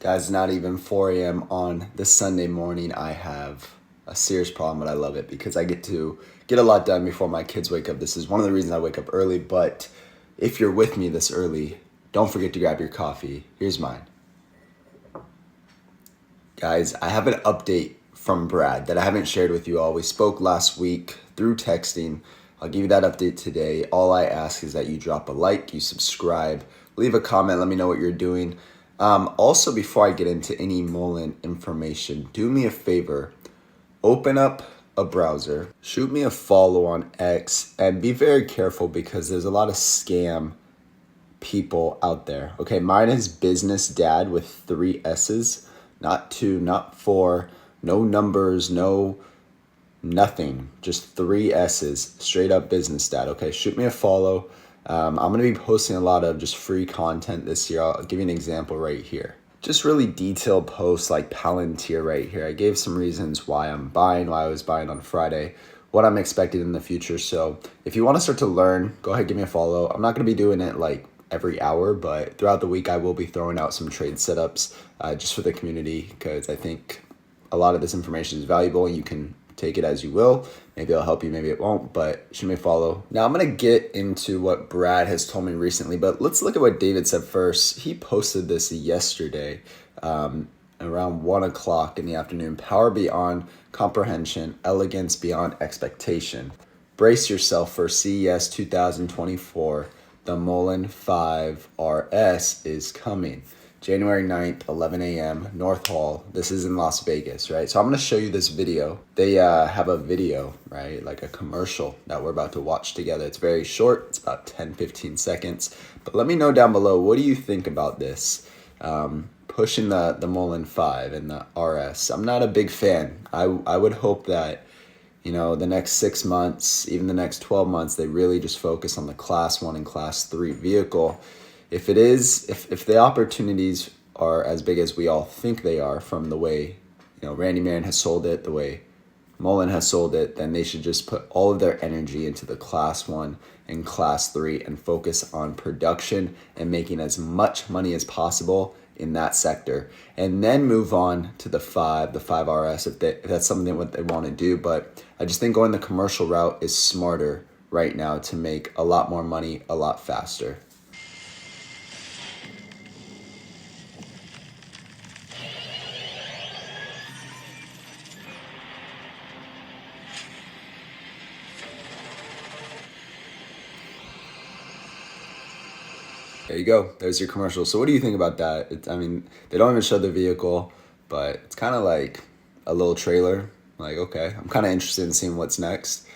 Guys, not even 4 a.m. on this Sunday morning. I have a serious problem, but I love it because I get to get a lot done before my kids wake up. This is one of the reasons I wake up early, but if you're with me this early, don't forget to grab your coffee. Here's mine. Guys, I have an update from Brad that I haven't shared with you all. We spoke last week through texting. I'll give you that update today. All I ask is that you drop a like, you subscribe, leave a comment, let me know what you're doing. Also, before I get into any Mullen information, do me a favor, open up a browser, shoot me a follow on X, and be very careful because there's a lot of scam people out there. Okay, mine is Business Dad with 3 S's, not 2, not 4, no numbers, no nothing, just 3 S's, straight up Business Dad. Okay, shoot me a follow. I'm going to be posting a lot of just free content this year. I'll give you an example right here. Just really detailed posts like Palantir right here. I gave some reasons why I'm buying, why I was buying on Friday, what I'm expecting in the future. So if you want to start to learn, go ahead, give me a follow. I'm not going to be doing it like every hour, but throughout the week, I will be throwing out some trade setups just for the community because I think a lot of this information is valuable and you can take it as you will. Maybe it'll help you, maybe it won't, but shoot me a follow. Now I'm going to get into what Brad has told me recently, but let's look at what David said first. He posted this yesterday around 1 o'clock in the afternoon. Power beyond comprehension, elegance beyond expectation. Brace yourself for CES 2024. The Mullen 5 RS is coming. January 9th, 11 a.m., North Hall. This is in Las Vegas, right? So I'm going to show you this video. They have a video, right? Like a commercial that we're about to watch together. It's very short. It's about 10, 15 seconds. But let me know down below, what do you think about this? Pushing the Mullen 5 and the RS. I'm not a big fan. I would hope that, you know, the next 6 months, even the next 12 months, they really just focus on the Class 1 and Class 3 vehicle. If the opportunities are as big as we all think they are from the way, you know, Randy Marion has sold it, the way Mullen has sold it, then they should just put all of their energy into the Class 1 and Class 3 and focus on production and making as much money as possible in that sector. And then move on to the 5 RS if that's something what they want to do. But I just think going the commercial route is smarter right now to make a lot more money a lot faster. There you go. There's your commercial. So what do you think about that? I mean, they don't even show the vehicle, but it's kind of like a little trailer. Like, okay, I'm kind of interested in seeing what's next.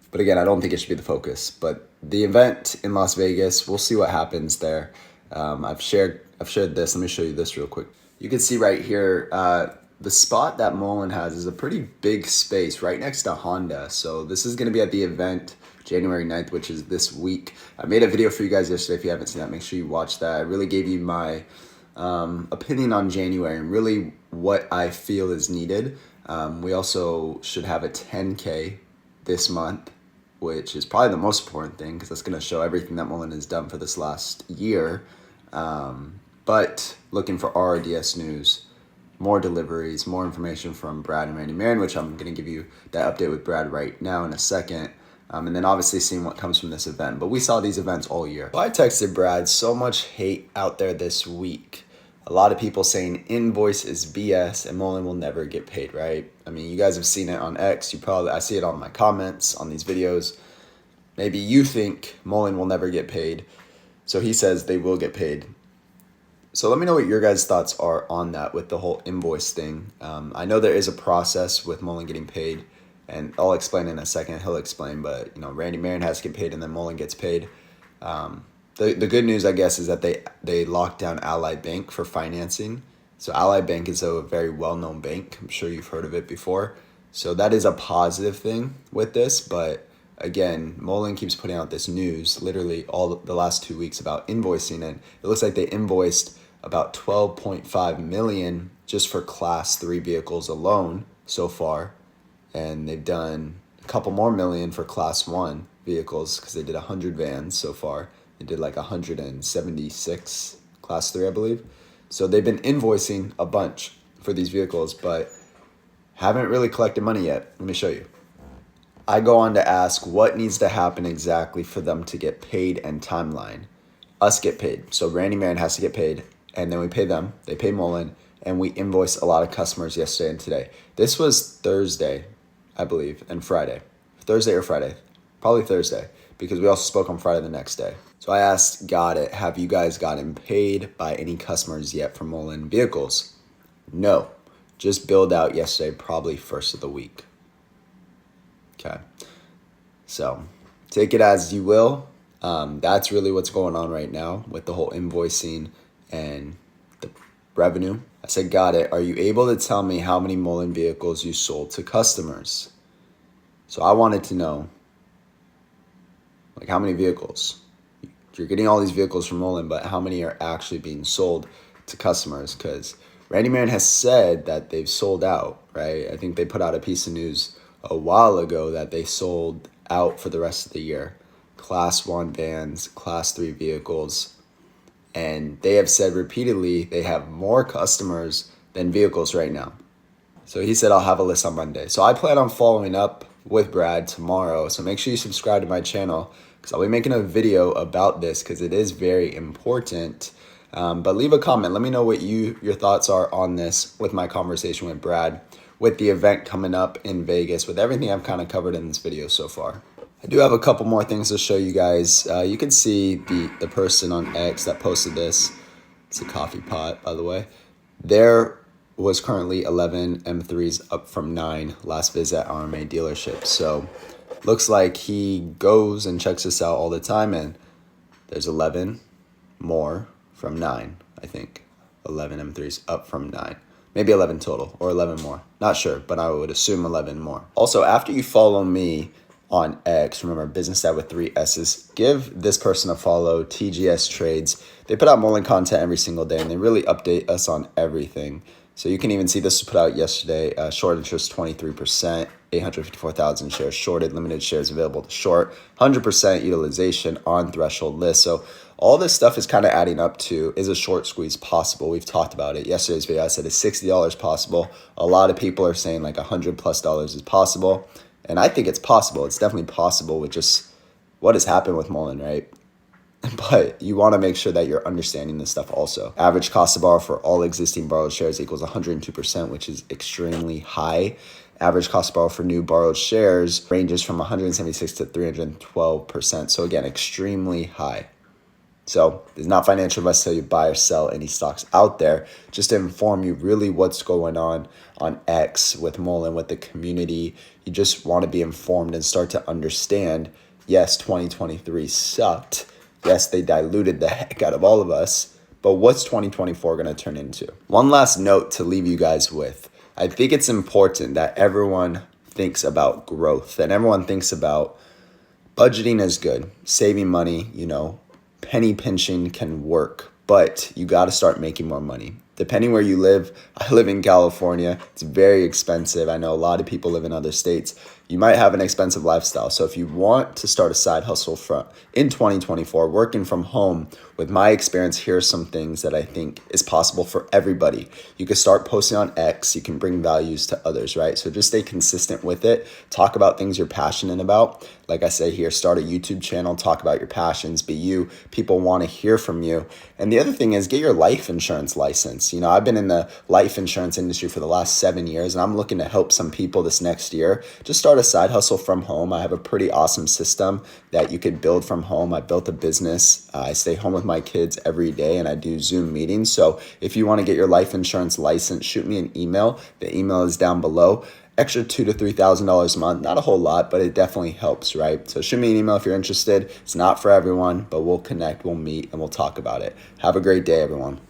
But again, I don't think it should be the focus. But the event in Las Vegas, we'll see what happens there. I've shared this. Let me show you this real quick. You can see right here, the spot that Mullen has is a pretty big space right next to Honda. So this is going to be at the event January 9th, which is this week. I made a video for you guys yesterday. If you haven't seen that, make sure you watch that. I really gave you my opinion on January and really what I feel is needed. We also should have a 10K this month, which is probably the most important thing because that's going to show everything that Mullen has done for this last year. But looking for RRDS news, more deliveries, more information from Brad and Randy Marion, which I'm going to give you that update with Brad right now in a second. And then obviously seeing what comes from this event. But we saw these events all year. So I texted Brad, so much hate out there this week. A lot of people saying Invoice is BS and Mullen will never get paid, right? I mean, you guys have seen it on X. I see it on my comments on these videos. Maybe you think Mullen will never get paid. So he says they will get paid. So let me know what your guys' thoughts are on that with the whole invoice thing. I know there is a process with Mullen getting paid. And I'll explain in a second. He'll explain, but you know, Randy Marion has to get paid, and then Mullen gets paid. The good news, I guess, is that they locked down Ally Bank for financing. So Ally Bank is a very well-known bank. I'm sure you've heard of it before. So that is a positive thing with this. But again, Mullen keeps putting out this news, literally all the last 2 weeks about invoicing, and it looks like they invoiced about 12.5 million just for Class 3 vehicles alone so far. And they've done a couple more million for Class 1 vehicles because they did 100 vans so far. They did like 176 Class 3, I believe. So they've been invoicing a bunch for these vehicles, but haven't really collected money yet. Let me show you. I go on to ask what needs to happen exactly for them to get paid and timeline. Us get paid. So Randy Marion has to get paid, and then we pay them. They pay Mullen, and we invoice a lot of customers yesterday and today. This was Thursday, I believe, and Friday. Thursday or Friday. Probably Thursday, because we also spoke on Friday the next day. So I asked, got it, have you guys gotten paid by any customers yet for Mullen vehicles? No. Just billed out yesterday, probably first of the week. Okay. So take it as you will. That's really what's going on right now with the whole invoicing and the revenue. I said, got it. Are you able to tell me how many Mullen vehicles you sold to customers? So I wanted to know, like, how many vehicles? You're getting all these vehicles from Mullen, but how many are actually being sold to customers? Because Randy Marion has said that they've sold out, right? I think they put out a piece of news a while ago that they sold out for the rest of the year. Class 1 vans, Class 3 vehicles. And they have said repeatedly they have more customers than vehicles right now. So he said, I'll have a list on Monday. So I plan on following up with Brad tomorrow. So make sure you subscribe to my channel, because I'll be making a video about this because it is very important. But leave a comment. Let me know what your thoughts are on this with my conversation with Brad, with the event coming up in Vegas, with everything I've kind of covered in this video so far. I do have a couple more things to show you guys. You can see the person on X that posted this. It's a coffee pot, by the way. There was currently 11 M3s up from 9 last visit at RMA dealership. So looks like he goes and checks this out all the time, and there's 11 more from 9, I think. 11 M3s up from 9. Maybe 11 total, or 11 more. Not sure, but I would assume 11 more. Also, after you follow me on X, remember, business dad with 3 S's, give this person a follow, TGS Trades. They put out Mullen content every single day, and they really update us on everything. So you can even see this was put out yesterday. Short interest 23%, 854,000 shares shorted, limited shares available to short, 100% utilization on threshold list. So all this stuff is kind of adding up to, is a short squeeze possible? We've talked about it. Yesterday's video, I said it's $60 possible. A lot of people are saying like $100+ is possible. And I think it's possible. It's definitely possible with just what has happened with Mullen, right? But you want to make sure that you're understanding this stuff also. Average cost to borrow for all existing borrowed shares equals 102%, which is extremely high. Average cost to borrow for new borrowed shares ranges from 176 to 312%. So again, extremely high. So it's not financial advice to tell you buy or sell any stocks out there, just to inform you really what's going on X with Mullen, with the community. You just want to be informed and start to understand, yes, 2023 sucked. Yes, they diluted the heck out of all of us, but what's 2024 going to turn into? One last note to leave you guys with. I think it's important that everyone thinks about growth, and everyone thinks about budgeting is good, saving money, penny pinching can work, but you got to start making more money. Depending where you live, I live in California. It's very expensive. I know a lot of people live in other states. You might have an expensive lifestyle. So if you want to start a side hustle in 2024, working from home, with my experience, here are some things that I think is possible for everybody. You can start posting on X. You can bring values to others, right? So just stay consistent with it. Talk about things you're passionate about. Like I say here, start a YouTube channel. Talk about your passions. Be you. People want to hear from you. And the other thing is, get your life insurance license. I've been in the life insurance industry for the last 7 years, and I'm looking to help some people this next year. Just start a side hustle from home. I have a pretty awesome system that you could build from home. I built a business. I stay home with my kids every day, and I do Zoom meetings. So if you want to get your life insurance license, shoot me an email. The email is down below. Extra $2,000 to $3,000 a month, not a whole lot, but it definitely helps, right? So shoot me an email if you're interested. It's not for everyone, but we'll connect, we'll meet, and we'll talk about it. Have a great day, everyone.